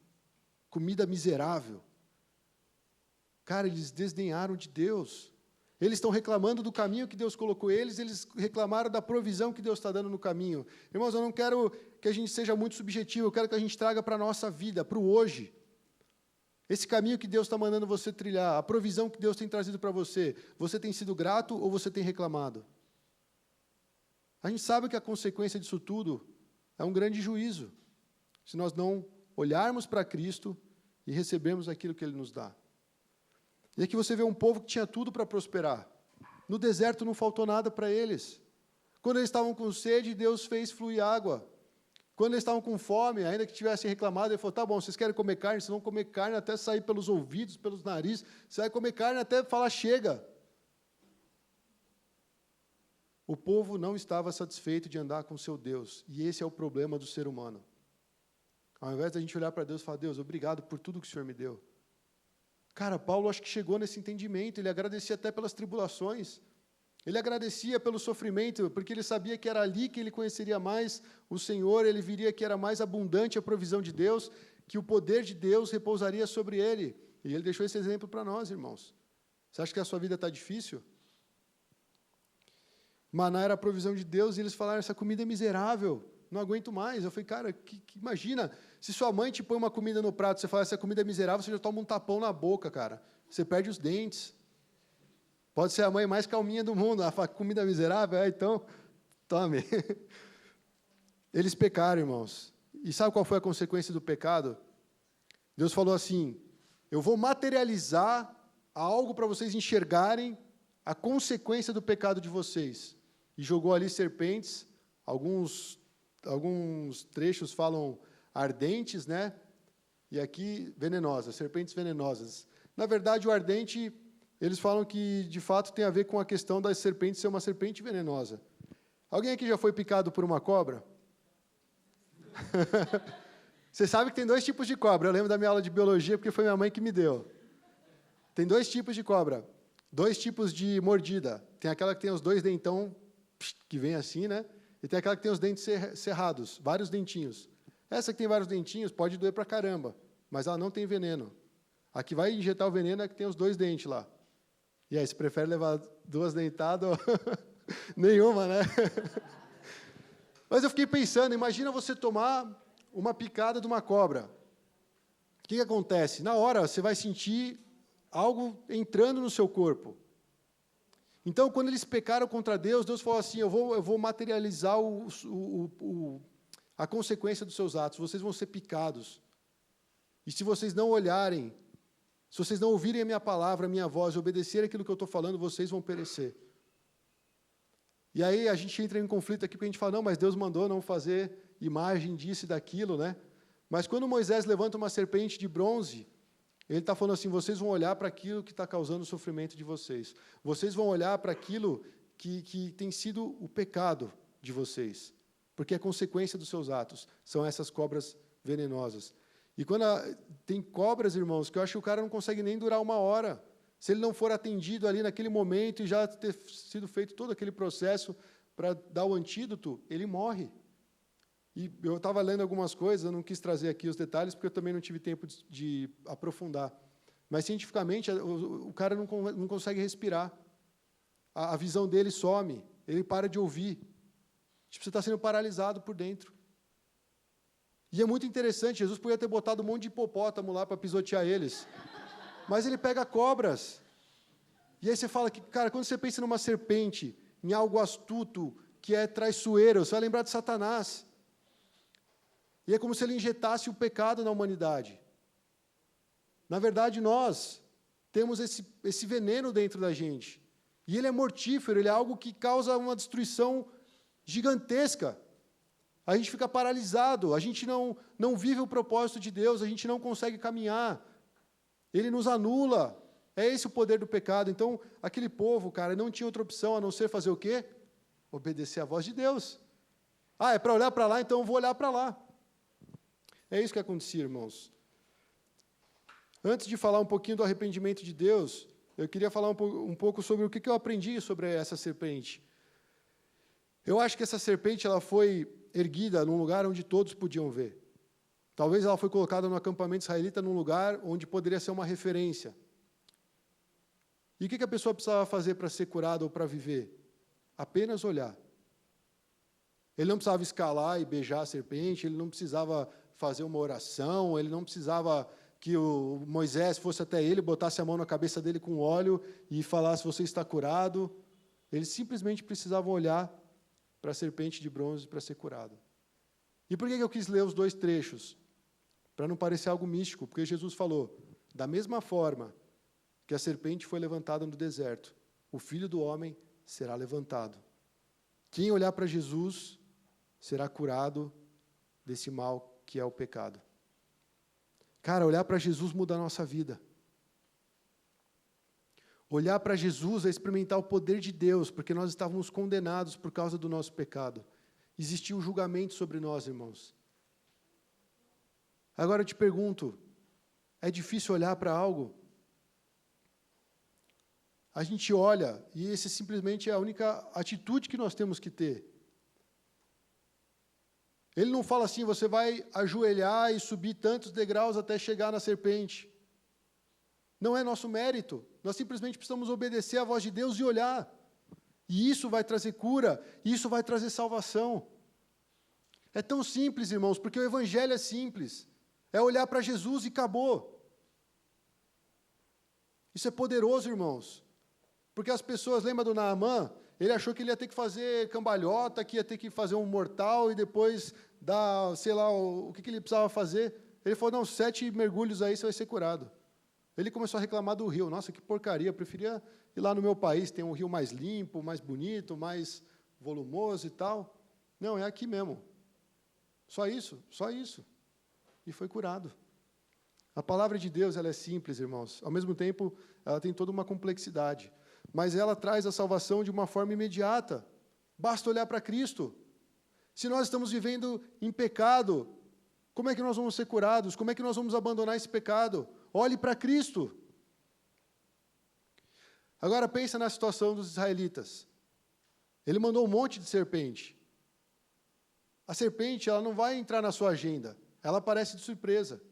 Comida miserável. Cara, eles desdenharam de Deus. Eles estão reclamando do caminho que Deus colocou eles reclamaram da provisão que Deus está dando no caminho. Irmãos, eu não quero que a gente seja muito subjetivo, eu quero que a gente traga para a nossa vida, para o hoje. Esse caminho que Deus está mandando você trilhar, a provisão que Deus tem trazido para você tem sido grato ou você tem reclamado? A gente sabe que a consequência disso tudo é um grande juízo, se nós não olharmos para Cristo e recebermos aquilo que Ele nos dá. E aqui você vê um povo que tinha tudo para prosperar. No deserto não faltou nada para eles. Quando eles estavam com sede, Deus fez fluir água. Quando eles estavam com fome, ainda que tivessem reclamado, Ele falou, tá bom, vocês querem comer carne? Vocês vão comer carne até sair pelos ouvidos, pelos narizes. Você vai comer carne até falar, chega. O povo não estava satisfeito de andar com o seu Deus. E esse é o problema do ser humano. Ao invés de a gente olhar para Deus e falar, Deus, obrigado por tudo que o Senhor me deu. Cara, Paulo acho que chegou nesse entendimento, ele agradecia até pelas tribulações, ele agradecia pelo sofrimento, porque ele sabia que era ali que ele conheceria mais o Senhor, ele viria que era mais abundante a provisão de Deus, que o poder de Deus repousaria sobre ele. E ele deixou esse exemplo para nós, irmãos. Você acha que a sua vida está difícil? Maná era a provisão de Deus, e eles falaram, essa comida é miserável, não aguento mais. Eu falei, cara, imagina, se sua mãe te põe uma comida no prato, você fala, essa comida é miserável, você já toma um tapão na boca, cara. Você perde os dentes. Pode ser a mãe mais calminha do mundo, ela fala, comida miserável? Então, tome. Eles pecaram, irmãos. E sabe qual foi a consequência do pecado? Deus falou assim, eu vou materializar algo para vocês enxergarem a consequência do pecado de vocês. E jogou ali serpentes, alguns trechos falam ardentes, né? E aqui venenosas, serpentes venenosas. Na verdade, o ardente, eles falam que, de fato, tem a ver com a questão da serpente ser uma serpente venenosa. Alguém aqui já foi picado por uma cobra? Você sabe que tem 2 tipos de cobra. Eu lembro da minha aula de biologia, porque foi minha mãe que me deu. Tem 2 tipos de cobra. 2 tipos de mordida. Tem aquela que tem os 2 dentão, que vem assim, né? E tem aquela que tem os dentes cerrados, vários dentinhos. Essa que tem vários dentinhos pode doer pra caramba, mas ela não tem veneno. A que vai injetar o veneno é a que tem os 2 dentes lá. E aí, você prefere levar 2 dentadas ou nenhuma, né? Mas eu fiquei pensando, imagina você tomar uma picada de uma cobra. O que acontece? Na hora, você vai sentir algo entrando no seu corpo. Então, quando eles pecaram contra Deus, Deus falou assim, eu vou materializar a consequência dos seus atos. Vocês vão ser picados. E se vocês não olharem, se vocês não ouvirem a minha palavra, a minha voz, e obedecerem aquilo que eu estou falando, vocês vão perecer. E aí a gente entra em conflito aqui, porque a gente fala, não, mas Deus mandou não fazer imagem disso e daquilo, né? Mas quando Moisés levanta uma serpente de bronze, ele está falando assim, vocês vão olhar para aquilo que está causando o sofrimento de vocês. Vocês vão olhar para aquilo que tem sido o pecado de vocês. Porque é consequência dos seus atos. São essas cobras venenosas. E quando tem cobras, irmãos, que eu acho que o cara não consegue nem durar 1 hora. Se ele não for atendido ali naquele momento e já ter sido feito todo aquele processo para dar o antídoto, ele morre. E eu estava lendo algumas coisas, eu não quis trazer aqui os detalhes, porque eu também não tive tempo de aprofundar. Mas, cientificamente, o cara não consegue respirar. A visão dele some, ele para de ouvir. Tipo, você está sendo paralisado por dentro. E é muito interessante, Jesus podia ter botado um monte de hipopótamo lá para pisotear eles. Mas ele pega cobras. E aí você fala que, cara, quando você pensa numa serpente, em algo astuto, que é traiçoeiro, você vai lembrar de Satanás. E é como se ele injetasse o pecado na humanidade. Na verdade, nós temos esse veneno dentro da gente. E ele é mortífero, ele é algo que causa uma destruição gigantesca. A gente fica paralisado, a gente não vive o propósito de Deus, a gente não consegue caminhar. Ele nos anula. É esse o poder do pecado. Então, aquele povo, cara, não tinha outra opção a não ser fazer o quê? Obedecer à voz de Deus. Ah, é para olhar para lá, então eu vou olhar para lá. É isso que acontecia, irmãos. Antes de falar um pouquinho do arrependimento de Deus, eu queria falar um pouco sobre o que eu aprendi sobre essa serpente. Eu acho que essa serpente ela foi erguida num lugar onde todos podiam ver. Talvez ela foi colocada no acampamento israelita num lugar onde poderia ser uma referência. E o que a pessoa precisava fazer para ser curada ou para viver? Apenas olhar. Ele não precisava escalar e beijar a serpente, ele não precisava fazer uma oração, ele não precisava que o Moisés fosse até ele, botasse a mão na cabeça dele com óleo e falasse, você está curado. Eles simplesmente precisavam olhar para a serpente de bronze para ser curado. E por que eu quis ler os 2 trechos? Para não parecer algo místico, porque Jesus falou, da mesma forma que a serpente foi levantada no deserto, o Filho do Homem será levantado. Quem olhar para Jesus será curado desse mal que é o pecado. Cara, olhar para Jesus muda a nossa vida. Olhar para Jesus é experimentar o poder de Deus, porque nós estávamos condenados por causa do nosso pecado. Existia um julgamento sobre nós, irmãos. Agora eu te pergunto, é difícil olhar para algo? A gente olha, e essa simplesmente é a única atitude que nós temos que ter. Ele não fala assim, você vai ajoelhar e subir tantos degraus até chegar na serpente. Não é nosso mérito. Nós simplesmente precisamos obedecer à voz de Deus e olhar. E isso vai trazer cura, isso vai trazer salvação. É tão simples, irmãos, porque o Evangelho é simples. É olhar para Jesus e acabou. Isso é poderoso, irmãos. Porque as pessoas, lembra do Naamã? Ele achou que ele ia ter que fazer cambalhota, que ia ter que fazer um mortal e depois dar, sei lá, o que ele precisava fazer. Ele falou, não, 7 mergulhos aí você vai ser curado. Ele começou a reclamar do rio. Nossa, que porcaria, eu preferia ir lá no meu país, tem um rio mais limpo, mais bonito, mais volumoso e tal. Não, é aqui mesmo. Só isso, só isso. E foi curado. A palavra de Deus, ela é simples, irmãos. Ao mesmo tempo, ela tem toda uma complexidade. Mas ela traz a salvação de uma forma imediata. Basta olhar para Cristo. Se nós estamos vivendo em pecado, como é que nós vamos ser curados? Como é que nós vamos abandonar esse pecado? Olhe para Cristo. Agora pensa na situação dos israelitas. Ele mandou um monte de serpente. A serpente, ela não vai entrar na sua agenda. ela aparece de surpresa.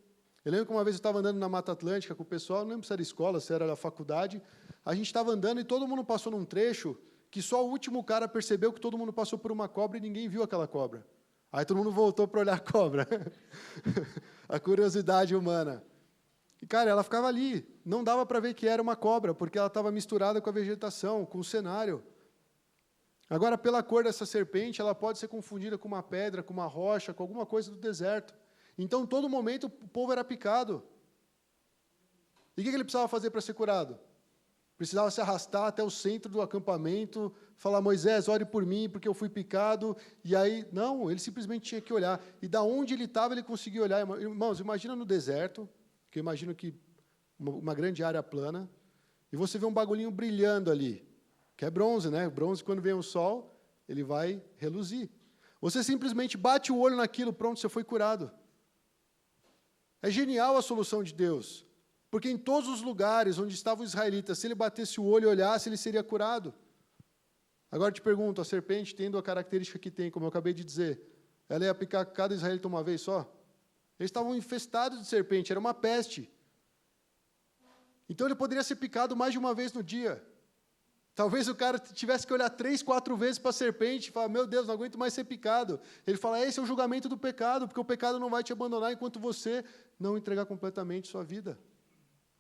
Eu lembro que uma vez eu estava andando na Mata Atlântica com o pessoal, não lembro se era escola, se era da faculdade, a gente estava andando e todo mundo passou num trecho que só o último cara percebeu que todo mundo passou por uma cobra e ninguém viu aquela cobra. Aí todo mundo voltou para olhar a cobra. A curiosidade humana. E, cara, ela ficava ali. Não dava para ver que era uma cobra, porque ela estava misturada com a vegetação, com o cenário. Agora, pela cor dessa serpente, ela pode ser confundida com uma pedra, com uma rocha, com alguma coisa do deserto. Então, todo momento, o povo era picado. E o que ele precisava fazer para ser curado? Precisava se arrastar até o centro do acampamento, falar, Moisés, ore por mim, porque eu fui picado. E aí, não, ele simplesmente tinha que olhar. E da onde ele estava, ele conseguia olhar. Irmãos, imagina no deserto, que eu imagino que uma grande área plana, e você vê um bagulhinho brilhando ali, que é bronze, né? Bronze, quando vem o sol, ele vai reluzir. Você simplesmente bate o olho naquilo, pronto, você foi curado. É genial a solução de Deus. Porque em todos os lugares onde estavam os israelitas, se ele batesse o olho e olhasse, ele seria curado. Agora te pergunto, a serpente, tendo a característica que tem, como eu acabei de dizer, ela ia picar cada israelita uma vez só? Eles estavam infestados de serpente, era uma peste. Então ele poderia ser picado mais de uma vez no dia. Talvez o cara tivesse que olhar 3, 4 vezes para a serpente e falar, meu Deus, não aguento mais ser picado. Ele fala, esse é o julgamento do pecado, porque o pecado não vai te abandonar enquanto você não entregar completamente sua vida.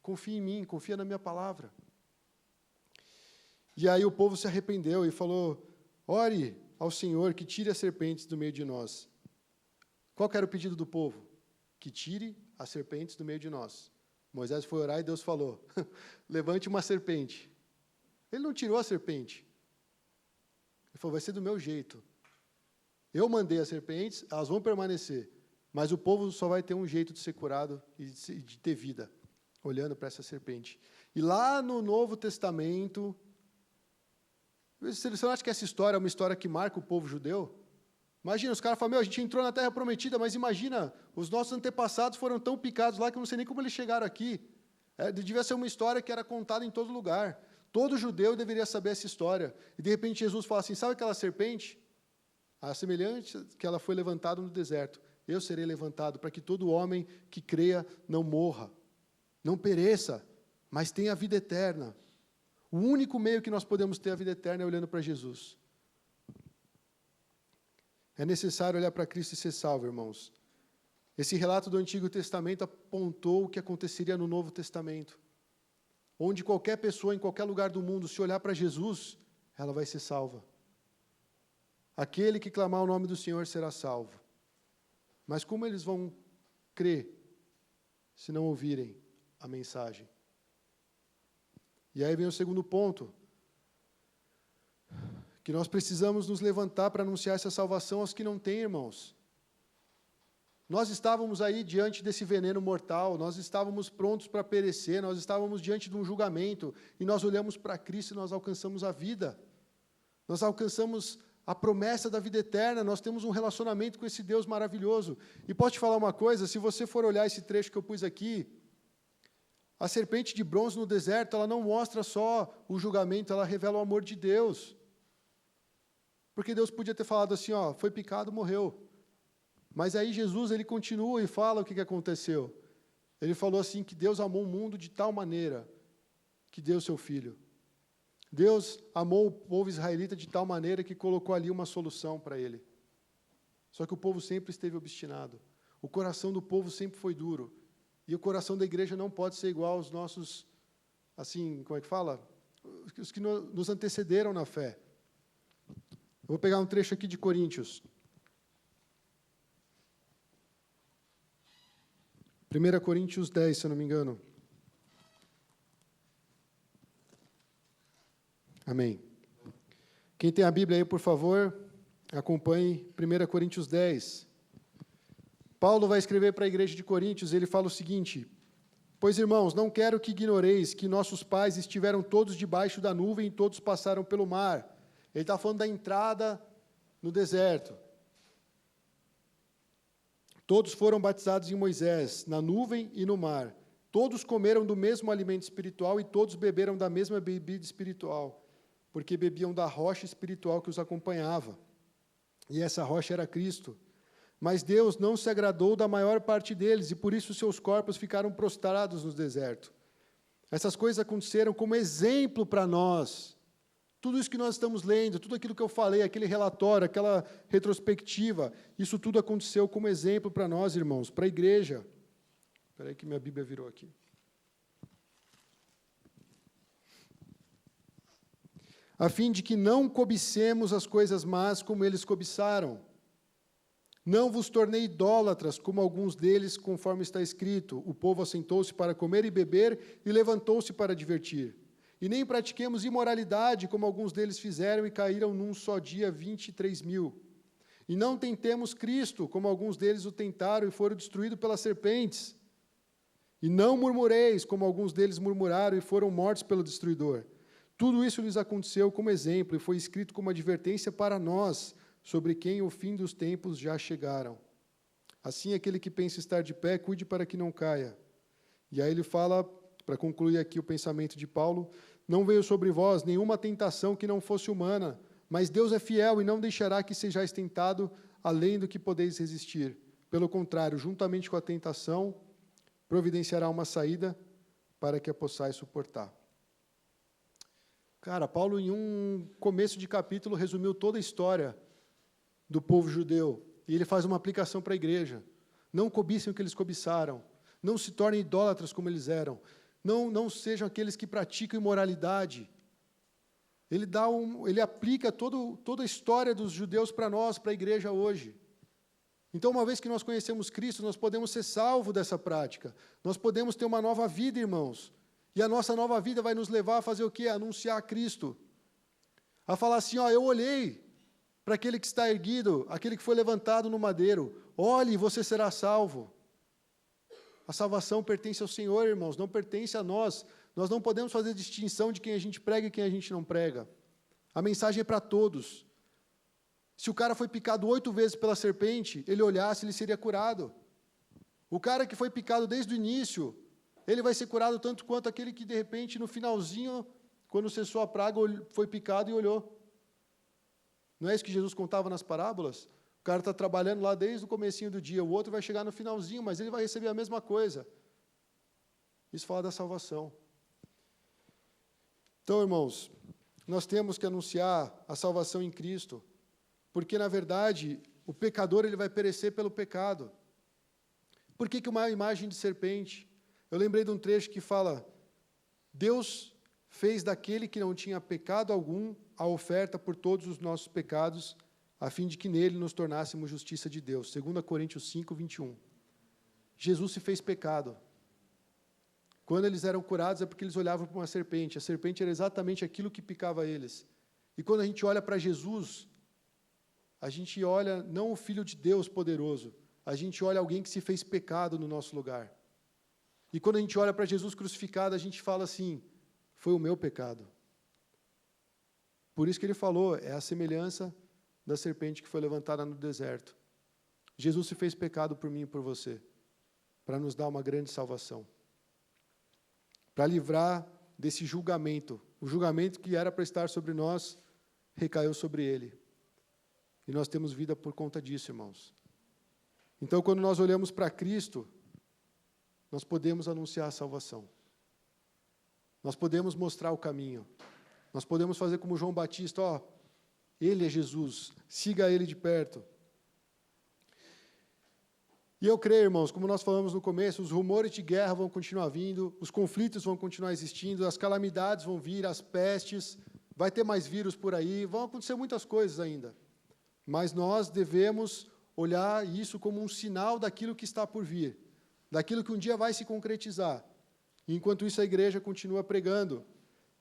Confia em mim, confia na minha palavra. E aí o povo se arrependeu e falou, ore ao Senhor que tire as serpentes do meio de nós. Qual que era o pedido do povo? Que tire as serpentes do meio de nós. Moisés foi orar e Deus falou, levante uma serpente. Ele não tirou a serpente. Ele falou, vai ser do meu jeito. Eu mandei as serpentes, elas vão permanecer, mas o povo só vai ter um jeito de ser curado e de ter vida, olhando para essa serpente. E lá no Novo Testamento, você não acha que essa história é uma história que marca o povo judeu? Imagina, os caras falam, a gente entrou na Terra Prometida, mas imagina, os nossos antepassados foram tão picados lá que eu não sei nem como eles chegaram aqui. Devia ser uma história que era contada em todo lugar. Todo judeu deveria saber essa história. E, de repente, Jesus fala assim, sabe aquela serpente? A semelhante que ela foi levantada no deserto. Eu serei levantado, para que todo homem que creia não morra, não pereça, mas tenha a vida eterna. O único meio que nós podemos ter a vida eterna é olhando para Jesus. É necessário olhar para Cristo e ser salvo, irmãos. Esse relato do Antigo Testamento apontou o que aconteceria no Novo Testamento, onde qualquer pessoa, em qualquer lugar do mundo, se olhar para Jesus, ela vai ser salva. Aquele que clamar o nome do Senhor será salvo. Mas como eles vão crer se não ouvirem a mensagem? E aí vem o segundo ponto, que nós precisamos nos levantar para anunciar essa salvação aos que não têm, irmãos. Nós estávamos aí diante desse veneno mortal, nós estávamos prontos para perecer, nós estávamos diante de um julgamento, e nós olhamos para Cristo e nós alcançamos a vida. Nós alcançamos a promessa da vida eterna, nós temos um relacionamento com esse Deus maravilhoso. E posso te falar uma coisa, se você for olhar esse trecho que eu pus aqui, a serpente de bronze no deserto, ela não mostra só o julgamento, ela revela o amor de Deus. Porque Deus podia ter falado assim, foi picado, morreu. Mas aí Jesus, ele continua e fala o que aconteceu. Ele falou assim, que Deus amou o mundo de tal maneira que deu seu Filho. Deus amou o povo israelita de tal maneira que colocou ali uma solução para ele. Só que o povo sempre esteve obstinado. O coração do povo sempre foi duro. E o coração da igreja não pode ser igual aos nossos, assim, como é que fala? Os que nos antecederam na fé. Eu vou pegar um trecho aqui de Coríntios. 1 Coríntios 10, se eu não me engano. Amém. Quem tem a Bíblia aí, por favor, acompanhe 1 Coríntios 10. Paulo vai escrever para a igreja de Coríntios, ele fala o seguinte, pois, irmãos, não quero que ignoreis que nossos pais estiveram todos debaixo da nuvem e todos passaram pelo mar. Ele está falando da entrada no deserto. Todos foram batizados em Moisés, na nuvem e no mar. Todos comeram do mesmo alimento espiritual e todos beberam da mesma bebida espiritual, porque bebiam da rocha espiritual que os acompanhava. E essa rocha era Cristo. Mas Deus não se agradou da maior parte deles, e por isso seus corpos ficaram prostrados no deserto. Essas coisas aconteceram como exemplo para nós. Tudo isso que nós estamos lendo, tudo aquilo que eu falei, aquele relatório, aquela retrospectiva, isso tudo aconteceu como exemplo para nós, irmãos, para a igreja. Espera aí que minha Bíblia virou aqui. A fim de que não cobicemos as coisas más como eles cobiçaram. Não vos tornei idólatras, como alguns deles, conforme está escrito. O povo assentou-se para comer e beber, e levantou-se para divertir. E nem pratiquemos imoralidade, como alguns deles fizeram, e caíram num só dia 23.000. E não tentemos Cristo, como alguns deles o tentaram, e foram destruídos pelas serpentes. E não murmureis, como alguns deles murmuraram, e foram mortos pelo destruidor. Tudo isso lhes aconteceu como exemplo, e foi escrito como advertência para nós, sobre quem o fim dos tempos já chegaram. Assim, aquele que pensa estar de pé, cuide para que não caia. E aí ele fala, para concluir aqui o pensamento de Paulo, não veio sobre vós nenhuma tentação que não fosse humana, mas Deus é fiel e não deixará que sejais tentado além do que podeis resistir. Pelo contrário, juntamente com a tentação, providenciará uma saída para que a possais suportar. Cara, Paulo, em um começo de capítulo, resumiu toda a história do povo judeu, e ele faz uma aplicação para a igreja. Não cobicem o que eles cobiçaram, não se tornem idólatras como eles eram, não sejam aqueles que praticam imoralidade. Ele aplica toda a história dos judeus para nós, para a igreja hoje. Então, uma vez que nós conhecemos Cristo, nós podemos ser salvos dessa prática, nós podemos ter uma nova vida, irmãos, e a nossa nova vida vai nos levar a fazer o quê? A anunciar Cristo, a falar assim, eu olhei para aquele que está erguido, aquele que foi levantado no madeiro. Olhe, você será salvo. A salvação pertence ao Senhor, irmãos, não pertence a nós. Nós não podemos fazer distinção de quem a gente prega e quem a gente não prega. A mensagem é para todos. Se o cara foi picado 8 vezes pela serpente, ele olhasse, ele seria curado. O cara que foi picado desde o início, ele vai ser curado tanto quanto aquele que, de repente, no finalzinho, quando cessou a praga, foi picado e olhou. Não é isso que Jesus contava nas parábolas? O cara está trabalhando lá desde o comecinho do dia, o outro vai chegar no finalzinho, mas ele vai receber a mesma coisa. Isso fala da salvação. Então, irmãos, nós temos que anunciar a salvação em Cristo, porque, na verdade, o pecador ele vai perecer pelo pecado. Por que uma imagem de serpente? Eu lembrei de um trecho que fala, Deus fez daquele que não tinha pecado algum a oferta por todos os nossos pecados, a fim de que nele nos tornássemos justiça de Deus. 2 Coríntios 5, 21. Jesus se fez pecado. Quando eles eram curados é porque eles olhavam para uma serpente. A serpente era exatamente aquilo que picava eles. E quando a gente olha para Jesus, a gente olha não o Filho de Deus poderoso, a gente olha alguém que se fez pecado no nosso lugar. E quando a gente olha para Jesus crucificado, a gente fala assim, foi o meu pecado. Por isso que ele falou, é a semelhança da serpente que foi levantada no deserto. Jesus se fez pecado por mim e por você, para nos dar uma grande salvação. Para livrar desse julgamento. O julgamento que era para estar sobre nós, recaiu sobre ele. E nós temos vida por conta disso, irmãos. Então, quando nós olhamos para Cristo, nós podemos anunciar a salvação. Nós podemos mostrar o caminho. Nós podemos fazer como João Batista, ele é Jesus, siga ele de perto. E eu creio, irmãos, como nós falamos no começo, os rumores de guerra vão continuar vindo, os conflitos vão continuar existindo, as calamidades vão vir, as pestes, vai ter mais vírus por aí, vão acontecer muitas coisas ainda. Mas nós devemos olhar isso como um sinal daquilo que está por vir, daquilo que um dia vai se concretizar. E enquanto isso, a igreja continua pregando.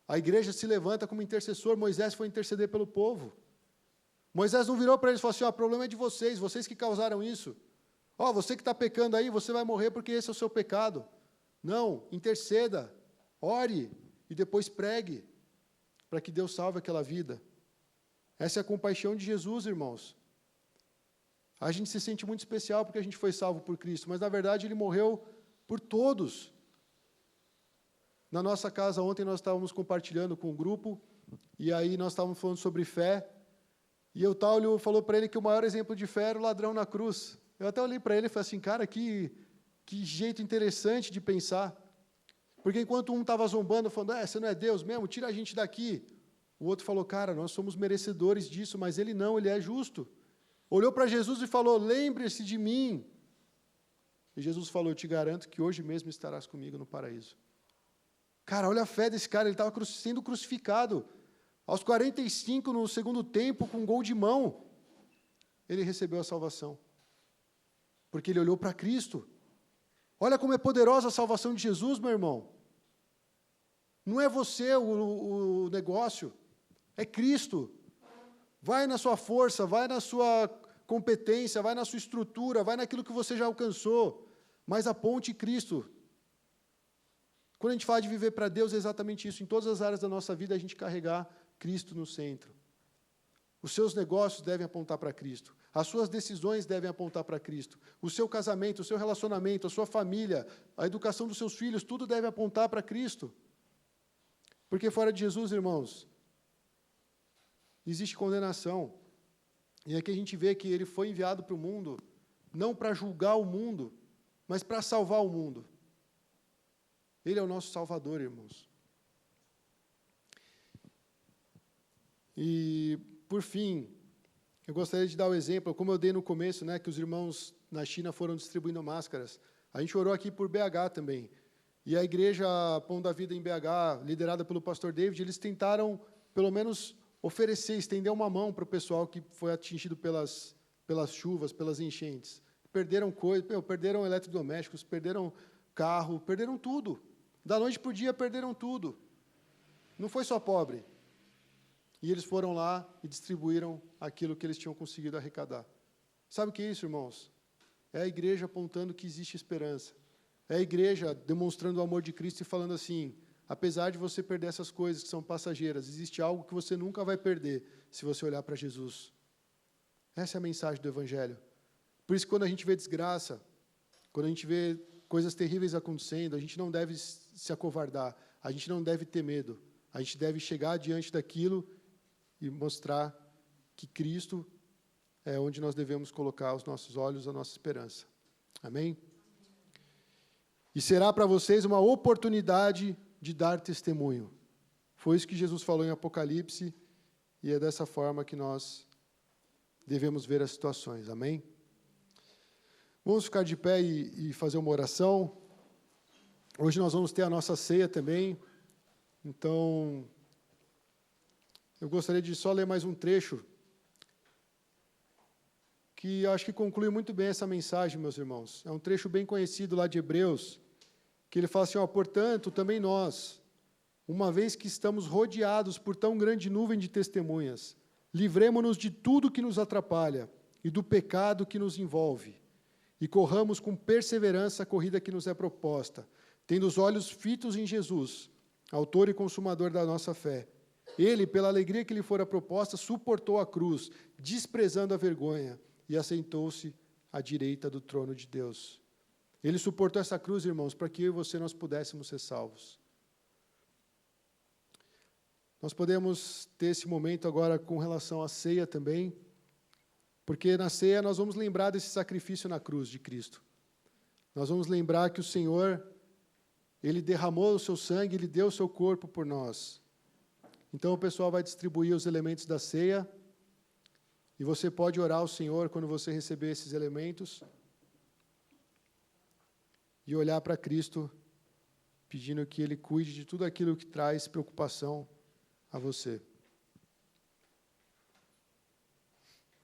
A igreja se levanta como intercessor. Moisés foi interceder pelo povo. Moisés não virou para eles e falou assim, o problema é de vocês que causaram isso. Você que está pecando aí, você vai morrer porque esse é o seu pecado. Não, interceda, ore e depois pregue, para que Deus salve aquela vida. Essa é a compaixão de Jesus, irmãos. A gente se sente muito especial porque a gente foi salvo por Cristo, mas na verdade Ele morreu por todos. Na nossa casa ontem nós estávamos compartilhando com o grupo, e aí nós estávamos falando sobre fé, E o Taulio falou para ele que o maior exemplo de fé era o ladrão na cruz. Eu até olhei para ele e falei assim, cara, que jeito interessante de pensar. Porque enquanto um estava zombando, falando, você não é Deus mesmo? Tira a gente daqui. O outro falou, cara, nós somos merecedores disso, mas ele não, ele é justo. Olhou para Jesus e falou, lembre-se de mim. E Jesus falou, eu te garanto que hoje mesmo estarás comigo no paraíso. Cara, olha a fé desse cara, ele estava sendo crucificado. Aos 45, no segundo tempo, com um gol de mão, ele recebeu a salvação. Porque ele olhou para Cristo. Olha como é poderosa a salvação de Jesus, meu irmão. Não é você o negócio, é Cristo. Vai na sua força, vai na sua competência, vai na sua estrutura, vai naquilo que você já alcançou, mas aponte Cristo. Quando a gente fala de viver para Deus, é exatamente isso. Em todas as áreas da nossa vida, a gente carregar Cristo no centro. Os seus negócios devem apontar para Cristo. As suas decisões devem apontar para Cristo. O seu casamento, o seu relacionamento, a sua família, a educação dos seus filhos, tudo deve apontar para Cristo. Porque fora de Jesus, irmãos, existe condenação. E aqui a gente vê que ele foi enviado para o mundo, não para julgar o mundo, mas para salvar o mundo. Ele é o nosso Salvador, irmãos. E, por fim, eu gostaria de dar o exemplo, como eu dei no começo, né, que os irmãos na China foram distribuindo máscaras. A gente orou aqui por BH também. E a igreja Pão da Vida em BH, liderada pelo pastor David, eles tentaram, pelo menos, oferecer, estender uma mão para o pessoal que foi atingido pelas chuvas, pelas enchentes. Perderam coisas, perderam eletrodomésticos, perderam carro, perderam tudo. Da noite para o dia, perderam tudo. Não foi só pobre. E eles foram lá e distribuíram aquilo que eles tinham conseguido arrecadar. Sabe o que é isso, irmãos? É a igreja apontando que existe esperança. É a igreja demonstrando o amor de Cristo e falando assim, apesar de você perder essas coisas que são passageiras, existe algo que você nunca vai perder se você olhar para Jesus. Essa é a mensagem do Evangelho. Por isso, quando a gente vê desgraça, quando a gente vê coisas terríveis acontecendo, a gente não deve se acovardar, a gente não deve ter medo. A gente deve chegar diante daquilo e mostrar que Cristo é onde nós devemos colocar os nossos olhos, a nossa esperança. Amém? E será para vocês uma oportunidade de dar testemunho. Foi isso que Jesus falou em Apocalipse, e é dessa forma que nós devemos ver as situações. Amém? Vamos ficar de pé e fazer uma oração. Hoje nós vamos ter a nossa ceia também. Então, eu gostaria de só ler mais um trecho, que acho que conclui muito bem essa mensagem, meus irmãos. É um trecho bem conhecido lá de Hebreus, que ele fala assim, portanto, também nós, uma vez que estamos rodeados por tão grande nuvem de testemunhas, livremo-nos de tudo que nos atrapalha e do pecado que nos envolve, e corramos com perseverança a corrida que nos é proposta, tendo os olhos fitos em Jesus, autor e consumador da nossa fé. Ele, pela alegria que lhe fora proposta, suportou a cruz, desprezando a vergonha, e assentou-se à direita do trono de Deus. Ele suportou essa cruz, irmãos, para que eu e você nós pudéssemos ser salvos. Nós podemos ter esse momento agora com relação à ceia também, porque na ceia nós vamos lembrar desse sacrifício na cruz de Cristo. Nós vamos lembrar que o Senhor, Ele derramou o seu sangue, Ele deu o seu corpo por nós. Então o pessoal vai distribuir os elementos da ceia, e você pode orar ao Senhor quando você receber esses elementos, e olhar para Cristo, pedindo que Ele cuide de tudo aquilo que traz preocupação a você.